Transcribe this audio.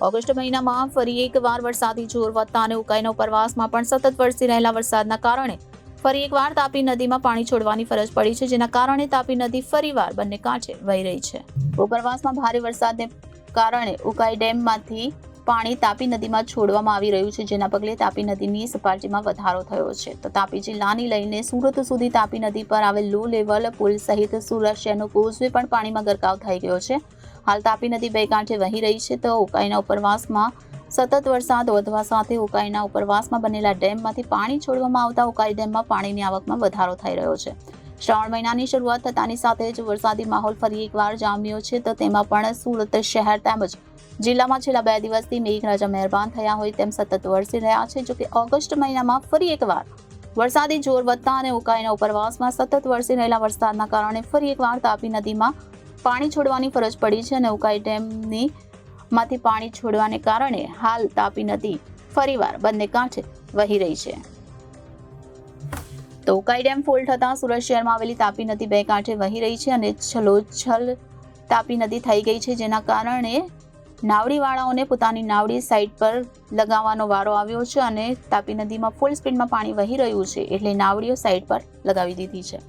August મહિનામાં ફરી એકવાર વરસાદી જોર વધતા અને ઉકાઈના ઉપરવાસમાં પણ સતત વરસી રહેલા વરસાદના કારણે ફરી એકવાર તાપી નદીમાં પાણી છોડવાની ફરજ પડી છે, જેના કારણે તાપી નદી ફરીવાર બંને કાંઠે વહી રહી છે. ઉપરવાસમાં ભારે વરસાદને કારણે ઉકાઈ ડેમમાંથી પાણી તાપી નદીમાં છોડવામાં આવી રહ્યું છે, જેના પગલે તાપી નદીની સપાટીમાં વધારો થયો છે. તો તાપી જિલ્લાની લઈને સુરત સુધી તાપી નદી પર આવેલ લો લેવલ પુલ સહિત સુરત શહેરનો કોઝવે પણ પાણીમાં ગરકાવ થઈ ગયો છે. હાલ તાપી નદી બે કાંઠે વહી રહી છે. તો ઉકાઈના ઉપરવાસમાં સતત વરસાદ વધવા સાથે ઉકાઈના ઉપરવાસમાં બનેલા ડેમમાંથી પાણી છોડવામાં આવતા ઉકાઈ ડેમમાં પાણીની આવકમાં વધારો થઈ રહ્યો છે. શ્રાવણ મહિનાની શરૂઆત થતાની સાથે જ વરસાદી માહોલ ફરી એકવાર જામ્યો છે. તો તેમાં પણ સુરત શહેર તેમજ જિલ્લામાં છેલ્લા 2 દિવસથી મેઘરાજા મહેરબાન થયા હોય તેમ સતત વરસી રહ્યા છે. જોકે ઓગસ્ટ મહિનામાં ફરી એકવાર વરસાદી જોર વધતા અને ઉકાઈના ઉપરવાસમાં સતત વરસી રહેલા વરસાદના કારણે ફરી એકવાર તાપી નદીમાં પાણી છોડવાની ફરજ પડી છે અને ઉકાઈ ડેમની માંથી પાણી છોડવાને કારણે હાલ તાપી નદી ફરીવાર બંને કાંઠે વહી રહી છે. તો ઉકાઈ ડેમ ફૂલ થતા સુરત શહેરમાં આવેલી તાપી નદી બે કાંઠે વહી રહી છે અને છલોછલ તાપી નદી થઈ ગઈ છે, જેના કારણે નાવડીવાળાઓને પોતાની નાવડી સાઈડ પર લગાવવાનો વારો આવ્યો છે અને તાપી નદીમાં ફૂલ સ્પીડમાં પાણી વહી રહ્યું છે એટલે નાવડીઓ સાઈડ પર લગાવી દીધી છે.